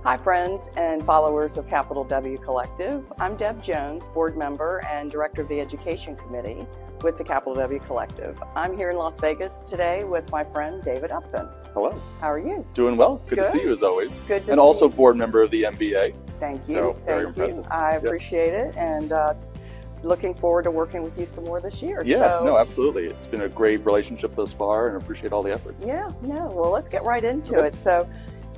Hi friends and followers of CapitalW Collective. I'm Deb Jones, board member and director of the Education Committee with the CapitalW Collective. I'm here in Las Vegas today with my friend David Upbin. Hello. How are you? Doing well. Good to see you as always. Good to see And also you. Board member of the MBA. Thank you. So, very Thank you. impressive. I appreciate it, and looking forward to working with you some more this year. Yeah, no, absolutely. It's been a great relationship thus far and appreciate all the efforts. Yeah, well, let's get right into it. So,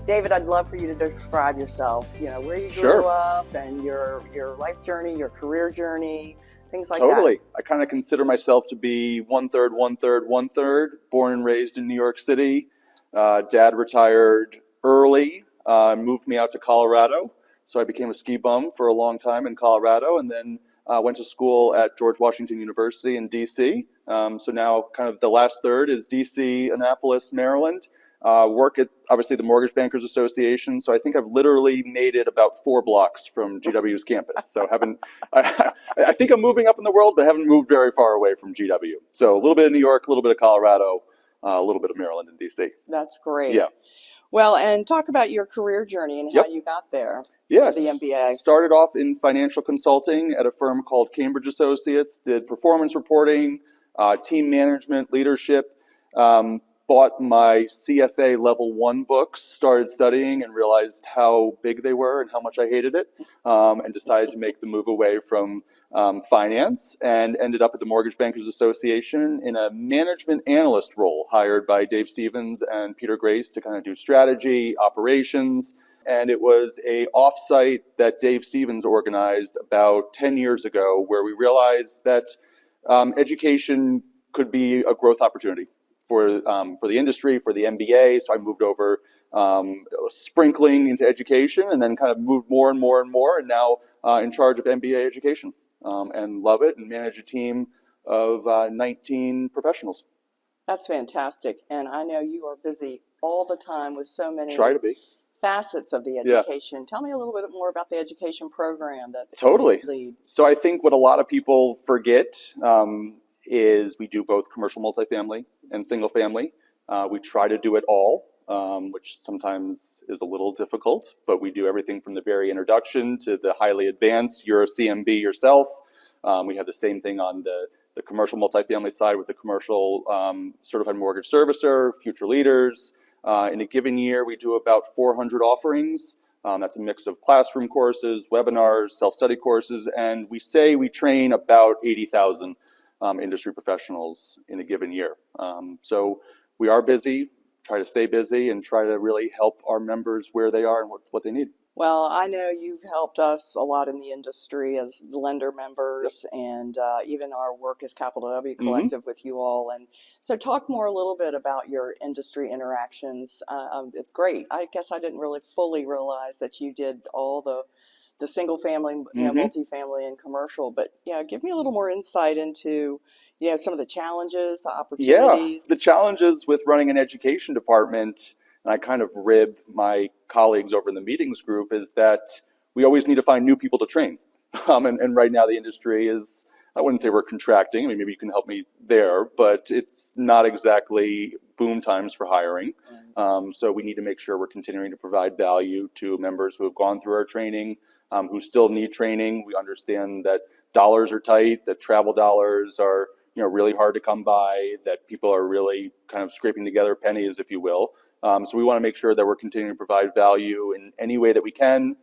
David, I'd love for you to describe yourself, where you grew up and your life journey, your career journey, things like that. Totally. I kind of consider myself to be one-third, one-third, one-third. Born and raised in New York City. Dad retired early, moved me out to Colorado. So I became a ski bum for a long time in Colorado, and then went to school at George Washington University in D.C. So now kind of the last third is D.C., Annapolis, Maryland. Work at, obviously, the Mortgage Bankers Association. So I think I've literally made it about 4 blocks from GW's campus. So I think I'm moving up in the world, but haven't moved very far away from GW. So a little bit of New York, a little bit of Colorado, a little bit of Maryland and DC. That's great. Yeah. Well, and talk about your career journey and how you got there. Yes. To the MBA. Started off in financial consulting at a firm called Cambridge Associates, did performance reporting, team management, leadership. Bought my CFA Level 1 books, started studying and realized how big they were and how much I hated it, and decided to make the move away from finance and ended up at the Mortgage Bankers Association in a management analyst role, hired by Dave Stevens and Peter Grace to kind of do strategy, operations. And it was a offsite that Dave Stevens organized about 10 years ago where we realized that education could be a growth opportunity for the industry, for the MBA. So I moved over sprinkling into education and then kind of moved more and more and more, and now in charge of MBA education and love it and manage a team of 19 professionals. That's fantastic. And I know you are busy all the time with so many facets of the education. Yeah. Tell me a little bit more about the education program that you lead. So I think what a lot of people forget is we do both commercial multifamily and single family. We try to do it all, which sometimes is a little difficult, but we do everything from the very introduction to the highly advanced. You're a CMB yourself. We have the same thing on the commercial multifamily side with the commercial certified mortgage servicer, future leaders. In a given year, we do about 400 offerings. That's a mix of classroom courses, webinars, self-study courses, and we say we train about 80,000 industry professionals in a given year. So we are busy, try to stay busy, and try to really help our members where they are and what they need. Well, I know you've helped us a lot in the industry as lender members and even our work as CapitalW Collective with you all. And so talk more a little bit about your industry interactions. It's great. I guess I didn't really fully realize that you did all the single family, multifamily and commercial, but give me a little more insight into, some of the challenges, the opportunities. Yeah, the challenges with running an education department, and I kind of rib my colleagues over in the meetings group, is that we always need to find new people to train. And right now the industry is, I wouldn't say we're contracting. I mean, maybe you can help me there, but it's not exactly boom times for hiring. So we need to make sure we're continuing to provide value to members who have gone through our training, who still need training. We understand that dollars are tight, that travel dollars are really hard to come by, that people are really kind of scraping together pennies, if you will. So we want to make sure that we're continuing to provide value in any way that we can.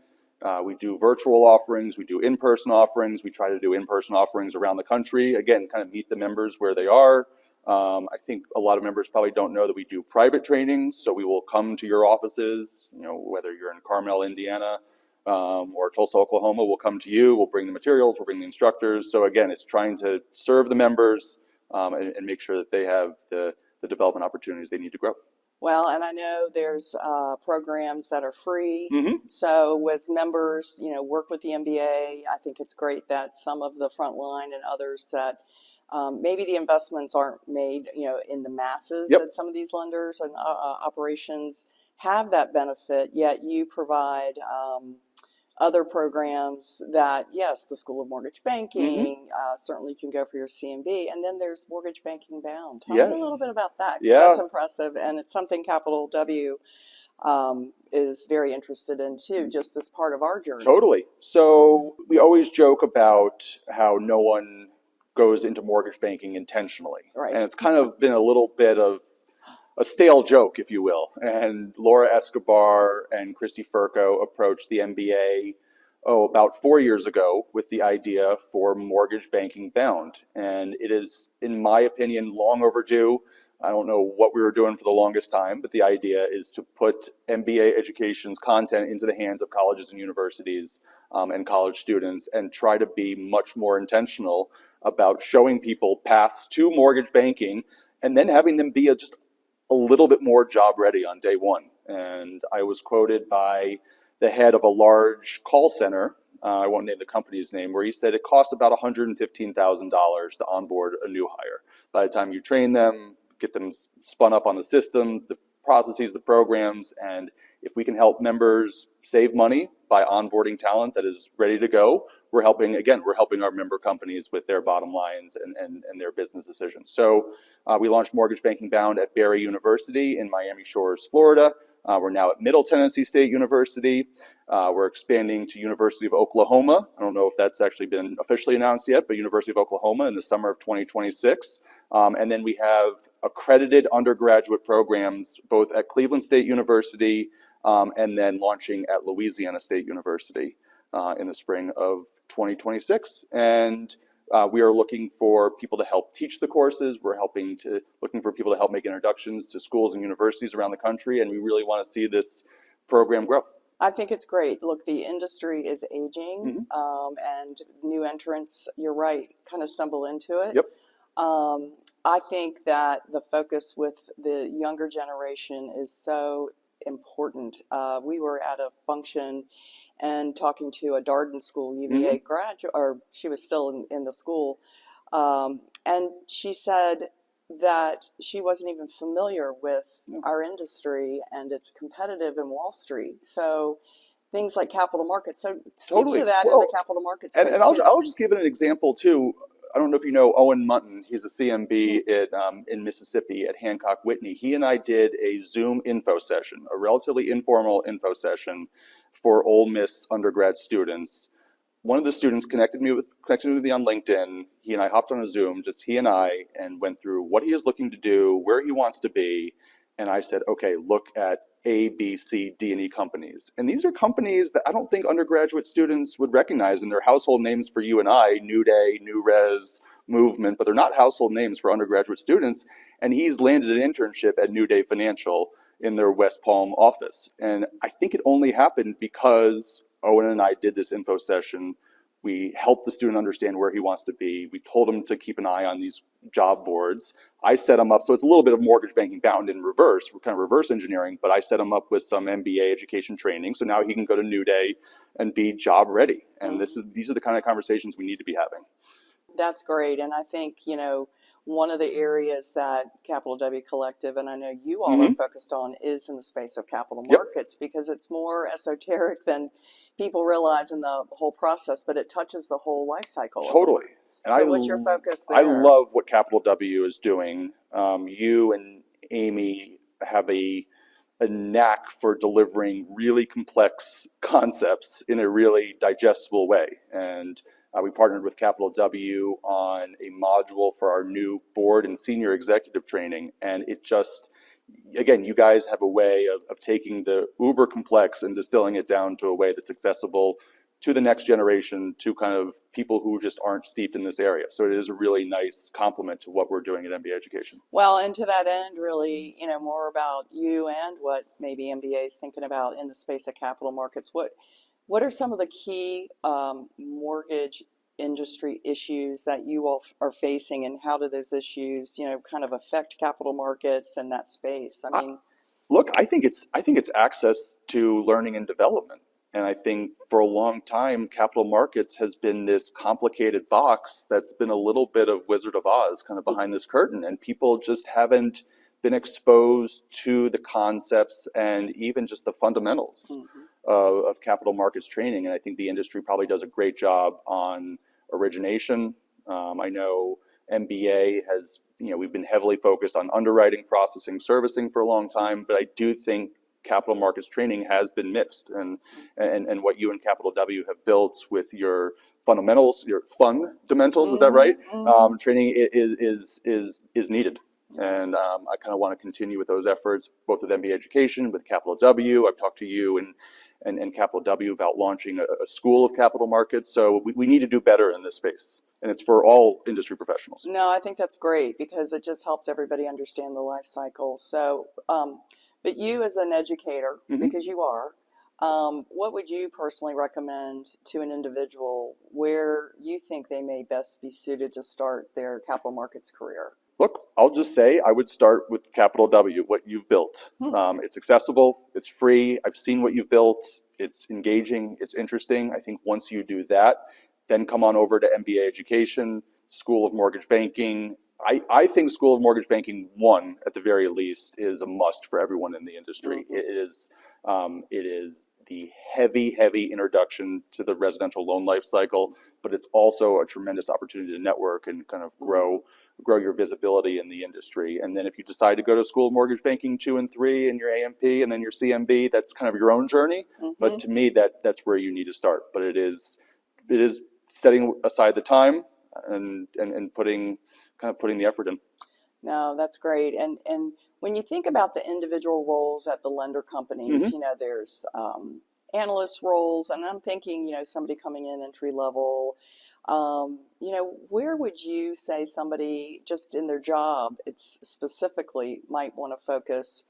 We do virtual offerings, we do in-person offerings, we try to do in-person offerings around the country. Again, kind of meet the members where they are. I think a lot of members probably don't know that we do private training, so we will come to your offices, whether you're in Carmel, Indiana, or Tulsa, Oklahoma, we'll come to you, we'll bring the materials, we'll bring the instructors. So again, it's trying to serve the members and make sure that they have the development opportunities they need to grow. Well, and I know there's programs that are free. So as members, work with the MBA, I think it's great that some of the frontline and others that maybe the investments aren't made, in the masses that some of these lenders and operations have that benefit, yet you provide other programs that, yes, the School of Mortgage Banking certainly can go for your CMB, and then there's Mortgage Banking Bound. Tell me a little bit about that, because that's impressive, and it's something CapitalW is very interested in too, just as part of our journey. Totally. So we always joke about how no one goes into mortgage banking intentionally. Right. And it's kind of been a little bit of a stale joke, if you will. And Laura Escobar and Christy Furco approached the MBA, about 4 years ago with the idea for mortgage banking bound. And it is, in my opinion, long overdue. I don't know what we were doing for the longest time, but the idea is to put MBA education's content into the hands of colleges and universities and college students, and try to be much more intentional about showing people paths to mortgage banking, and then having them be just a little bit more job ready on day one. And I was quoted by the head of a large call center, I won't name the company's name, where he said it costs about $115,000 to onboard a new hire. By the time you train them, get them spun up on the systems, the processes, the programs, and if we can help members save money by onboarding talent that is ready to go, we're helping our member companies with their bottom lines and their business decisions. So we launched Mortgage Banking Bound at Barry University in Miami Shores, Florida. We're now at Middle Tennessee State University. We're expanding to University of Oklahoma. I don't know if that's actually been officially announced yet, but University of Oklahoma in the summer of 2026. And then we have accredited undergraduate programs both at Cleveland State University and then launching at Louisiana State University in the spring of 2026. And we are looking for people to help teach the courses. We're looking for people to help make introductions to schools and universities around the country, and we really want to see this program grow. I think it's great. Look, the industry is aging, and new entrants, you're right, kind of stumble into it. Yep. I think that the focus with the younger generation is so important. We were at a function and talking to a Darden School UVA graduate, or she was still in the school, and she said that she wasn't even familiar with our industry, and it's competitive in Wall Street. So things like capital markets. So speak to that in the capital markets space. And I'll just give it an example too. I don't know if you know Owen Mutton. He's a CMB in Mississippi at Hancock Whitney. He and I did a Zoom info session, a relatively informal info session for Ole Miss undergrad students. One of the students connected me with me on LinkedIn. He and I hopped on a Zoom, just he and I, and went through what he is looking to do, where he wants to be. And I said, okay, look at A, B, C, D, and E companies. And these are companies that I don't think undergraduate students would recognize, and they're household names for you and I, New Day, New Res, Movement, but they're not household names for undergraduate students. And he's landed an internship at New Day Financial in their West Palm office. And I think it only happened because Owen and I did this info session. We helped the student understand where he wants to be. We told him to keep an eye on these job boards. I set him up, so it's a little bit of mortgage banking bound in reverse. We're kind of reverse engineering, but I set him up with some MBA education training, so now he can go to New Day and be job ready. And these are the kind of conversations we need to be having. That's great, and I think, one of the areas that CapitalW Collective, and I know you all are focused on, is in the space of capital markets, because it's more esoteric than people realize in the whole process, but it touches the whole life cycle. Totally. And so what's your focus there? I love what CapitalW is doing. You and Amy have a knack for delivering really complex concepts in a really digestible way. And we partnered with CapitalW on a module for our new board and senior executive training. And it just, again, you guys have a way of taking the uber complex and distilling it down to a way that's accessible to the next generation, to kind of people who just aren't steeped in this area. So it is a really nice complement to what we're doing at MBA Education. Well, and to that end, really, more about you and what maybe MBA is thinking about in the space of capital markets. What are some of the key mortgage industry issues that you all are facing, and how do those issues, kind of affect capital markets and that space? I mean, look, I think it's access to learning and development. And I think for a long time, capital markets has been this complicated box that's been a little bit of Wizard of Oz kind of behind this curtain, and people just haven't been exposed to the concepts and even just the fundamentals of capital markets training. And I think the industry probably does a great job on origination. I know MBA has, we've been heavily focused on underwriting, processing, servicing for a long time, but I do think capital markets training has been missed, and what you and Capital W have built with your fundamentals, your fundamentals, is that right? Training is needed. And I kind of want to continue with those efforts, both with MBA education, with Capital W. I've talked to you and Capital W about launching a school of capital markets. So we need to do better in this space. And it's for all industry professionals. No, I think that's great because it just helps everybody understand the life cycle. So, but you as an educator, because you are, what would you personally recommend to an individual where you think they may best be suited to start their capital markets career? Look, I'll just say I would start with Capital W, what you've built. It's accessible, it's free, I've seen what you've built, it's engaging, it's interesting. I think once you do that, then come on over to MBA education, School of Mortgage Banking. I think School of Mortgage Banking 1, at the very least, is a must for everyone in the industry. It is the heavy introduction to the residential loan life cycle, but it's also a tremendous opportunity to network and kind of grow your visibility in the industry. And then if you decide to go to School of Mortgage Banking 2 and 3 and your AMP and then your CMB, that's kind of your own journey. But to me, that's where you need to start. But it is setting aside the time and putting the effort in. No, that's great. And when you think about the individual roles at the lender companies, there's analyst roles, and I'm thinking, somebody coming in entry level, where would you say somebody just in their job, it's specifically might want to focus,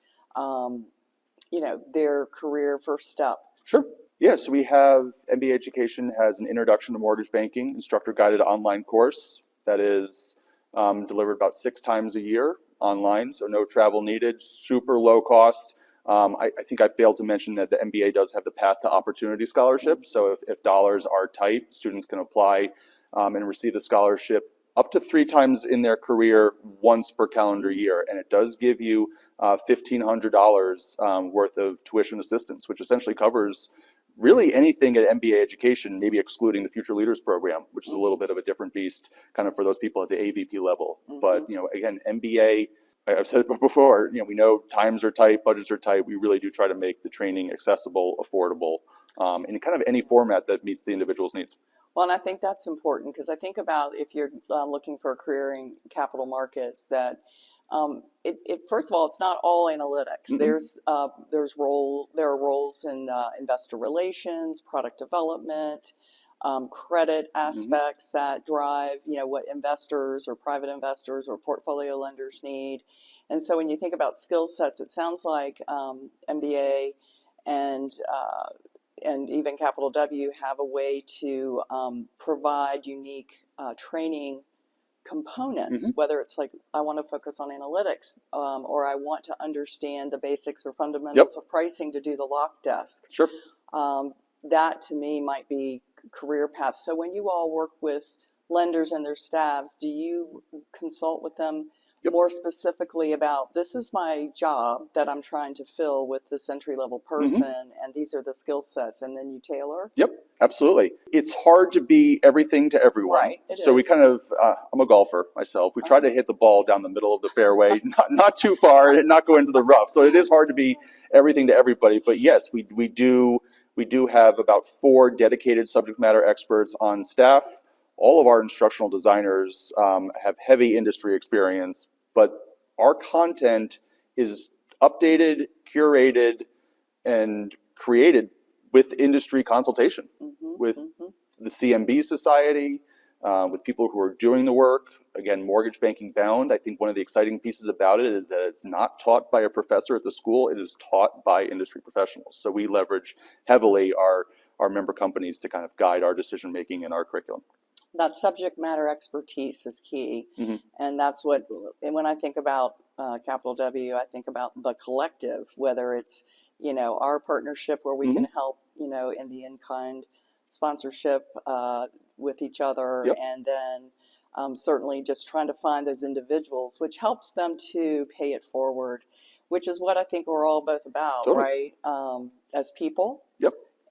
their career first step? Sure. Yeah, so we have MBA Education has an Introduction to Mortgage Banking instructor-guided online course that is delivered about 6 times a year online, so no travel needed, super low cost. I think I failed to mention that the MBA does have the Path to Opportunity Scholarship, so if dollars are tight, students can apply and receive the scholarship up to 3 times in their career once per calendar year, and it does give you $1,500 worth of tuition assistance, which essentially covers really anything at MBA education, maybe excluding the Future Leaders Program, which is a little bit of a different beast kind of for those people at the AVP level. But, again, MBA, I've said it before, we know times are tight, budgets are tight. We really do try to make the training accessible, affordable, in kind of any format that meets the individual's needs. Well, and I think that's important because I think about if you're looking for a career in capital markets that first of all, it's not all analytics. There are roles in investor relations, product development, credit aspects that drive, what investors or private investors or portfolio lenders need. And so when you think about skill sets, it sounds like MBA and even Capital W have a way to provide unique training components, whether it's like I want to focus on analytics or I want to understand the basics or fundamentals of pricing to do the lock desk. Sure. That to me might be career paths. So when you all work with lenders and their staffs, do you consult with them more specifically about this is my job that I'm trying to fill with this entry-level person and these are the skill sets, and then you tailor? Yep, absolutely. It's hard to be everything to everyone. Right, so we kind of, I'm a golfer myself. We try to hit the ball down the middle of the fairway, not too far and not go into the rough. So it is hard to be everything to everybody. But yes, we do have about 4 dedicated subject matter experts on staff. All of our instructional designers have heavy industry experience, but our content is updated, curated, and created with industry consultation, with the CMB Society, with people who are doing the work. Again, mortgage banking bound. I think one of the exciting pieces about it is that it's not taught by a professor at the school. It is taught by industry professionals. So we leverage heavily our member companies to kind of guide our decision making and our curriculum. That subject matter expertise is key. And that's what, and when I think about Capital W, I think about the collective, whether it's, our partnership where we can help, in the in-kind sponsorship with each other. And then certainly just trying to find those individuals, which helps them to pay it forward, which is what I think we're all both about, right? As people.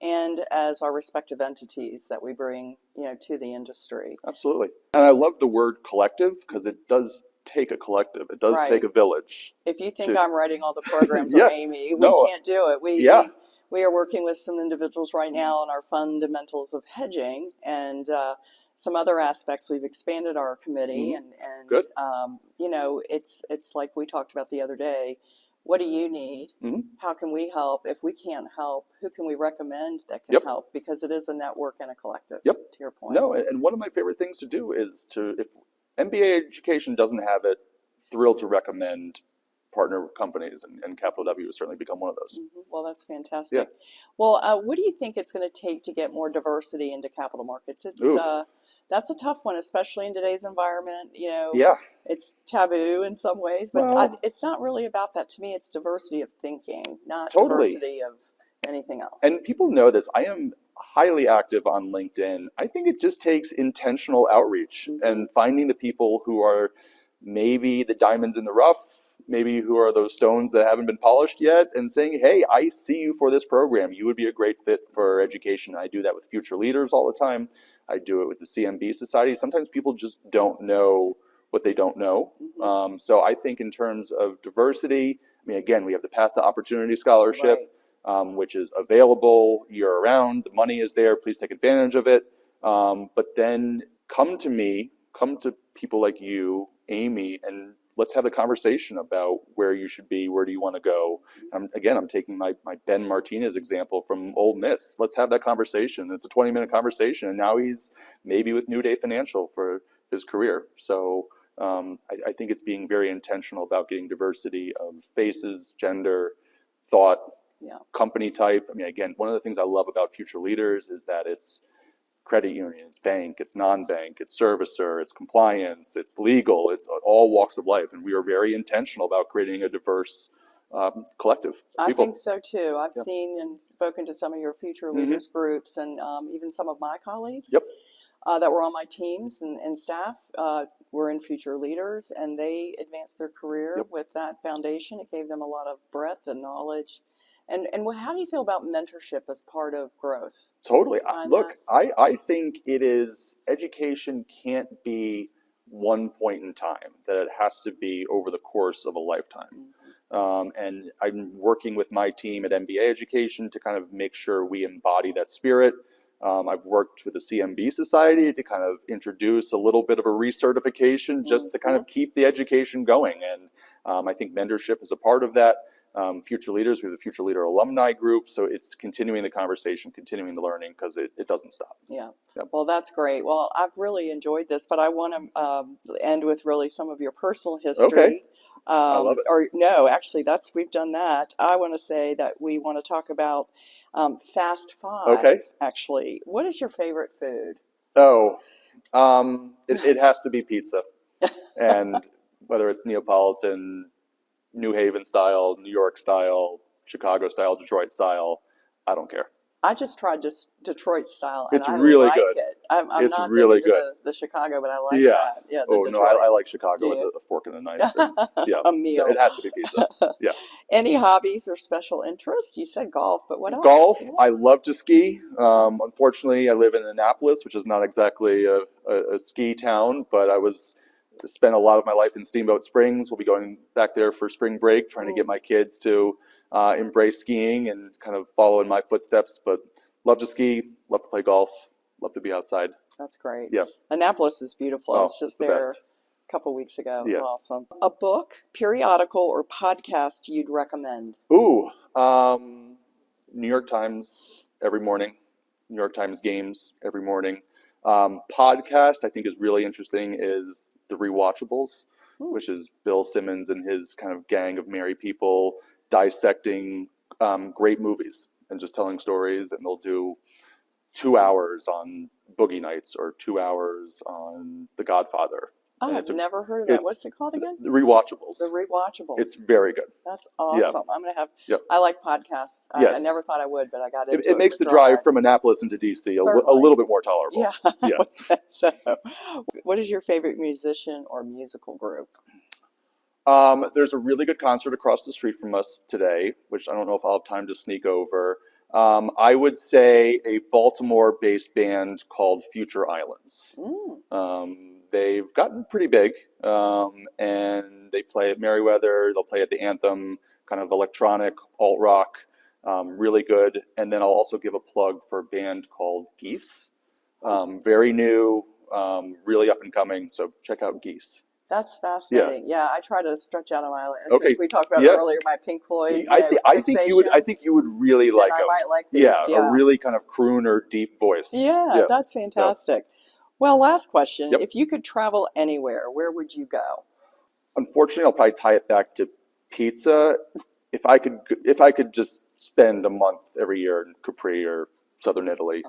And as our respective entities that we bring, to the industry. Absolutely. And I love the word collective because it does take a collective. It does Right. take a village. If you think I'm writing all the programs Yeah. or Amy, we No. can't do it. We are working with some individuals right now on our fundamentals of hedging and some other aspects. We've expanded our committee and Good. you know, it's like we talked about the other day. What do you need? How can we help? If we can't help, who can we recommend that can help? Because it is a network and a collective, to your point. No, and one of my favorite things to do is if MBA education doesn't have it, thrilled to recommend partner companies, and Capital W has certainly become one of those. Well, that's fantastic. Yeah. Well, what do you think it's going to take to get more diversity into capital markets? That's a tough one, especially in today's environment. You know, it's taboo in some ways, but it's not really about that. To me, it's diversity of thinking, not diversity of anything else. And people know this. I am highly active on LinkedIn. I think it just takes intentional outreach and finding the people who are maybe the diamonds in the rough, maybe who are those stones that haven't been polished yet, and saying, hey, I see you for this program. You would be a great fit for education. I do that with future leaders all the time. I do it with the CMB Society. Sometimes people just don't know what they don't know. So I think in terms of diversity, I mean, again, we have the Path to Opportunity Scholarship, which is available year-round. The money is there. Please take advantage of it. But then come to me, come to people like you, Amy, and let's have the conversation about where you should be, where do you want to go. Again, I'm taking my Ben Martinez example from Ole Miss. Let's have that conversation. It's a 20-minute conversation, and now he's maybe with New Day Financial for his career. So I think it's being very intentional about getting diversity of faces, gender, thought, company type. I mean, again, one of the things I love about Future Leaders is that it's credit union, it's bank, it's non-bank, it's servicer, it's compliance, it's legal, it's all walks of life. And we are very intentional about creating a diverse collective. I think so too. I've seen and spoken to some of your Future Leaders groups and even some of my colleagues that were on my teams and staff were in Future Leaders, and they advanced their career with that foundation. It gave them a lot of breadth and knowledge. And how do you feel about mentorship as part of growth? Totally. Look, I think it is, education can't be one point in time, that it has to be over the course of a lifetime. And I'm working with my team at MBA Education to kind of make sure we embody that spirit. I've worked with the CMB Society to kind of introduce a little bit of a recertification just to kind of keep the education going. And I think mentorship is a part of that. Future Leaders, we have the Future Leader alumni group, so it's continuing the conversation, continuing the learning, because it doesn't stop. Well, that's great. Well, I've really enjoyed this, but I want to end with really some of your personal history. I love it. Or no, actually, we've done that. I want to say that we want to talk about Fast Five. Actually, what is your favorite food? It has to be pizza, and whether it's Neapolitan, New Haven style, New York style, Chicago style, Detroit style, I don't care. I just tried Detroit style, and it's I really like good. It. I'm it's not really good. Good. The Chicago, but I like that. Yeah. I like Chicago with a fork and a knife. And, a meal. So it has to be pizza. Any hobbies or special interests? You said golf, but what else? Golf. I love to ski. Unfortunately, I live in Annapolis, which is not exactly a ski town, but I spent a lot of my life in Steamboat Springs. We'll be going back there for spring break, trying to get my kids to embrace skiing and kind of follow in my footsteps. But love to ski, love to play golf, love to be outside. That's great. Yeah. Annapolis is beautiful. I was just there a couple weeks ago. It was awesome. A book, periodical, or podcast you'd recommend? New York Times every morning. New York Times games every morning. Podcast I think is really interesting is The Rewatchables, which is Bill Simmons and his kind of gang of merry people dissecting great movies and just telling stories, and they'll do 2 hours on Boogie Nights or 2 hours on The Godfather. Oh, I've never heard of that. What's it called again? The Rewatchables. The Rewatchables. It's very good. That's awesome. I'm going to have, I like podcasts. I never thought I would, but I got into it. It makes the drive from Annapolis into DC a little bit more tolerable. So, what is your favorite musician or musical group? There's a really good concert across the street from us today, which I don't know if I'll have time to sneak over. I would say a Baltimore-based band called Future Islands. they've gotten pretty big, and they play at Merriweather. They'll play at the Anthem, kind of electronic, alt rock, really good. And then I'll also give a plug for a band called Geese, very new, really up and coming. So check out Geese. That's fascinating. Yeah, I try to stretch out of my. Okay. We talked about earlier my Pink Floyd. I think you would really like I them. might like these. Yeah, a really kind of crooner, deep voice. Yeah, that's fantastic. Well, last question. Yep. If you could travel anywhere, where would you go? Unfortunately, I'll probably tie it back to pizza. If I could just spend a month every year in Capri or Southern Italy,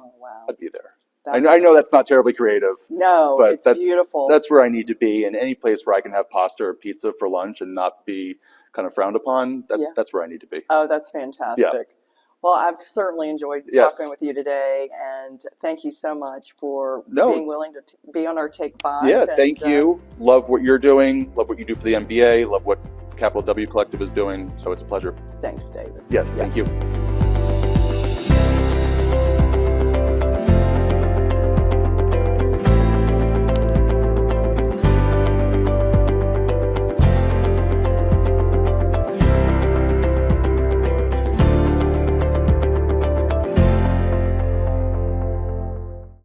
I'd be there. I know that's not terribly creative. No, but it's beautiful. That's where I need to be, and any place where I can have pasta or pizza for lunch and not be kind of frowned upon, that's where I need to be. Oh, that's fantastic. Yeah. Well, I've certainly enjoyed talking with you today, and thank you so much for being willing to be on our Take5. Yeah, thank you. Love what you're doing. Love what you do for the MBA. Love what CapitalW Collective is doing. So it's a pleasure. Thanks, David. Yes, thank you.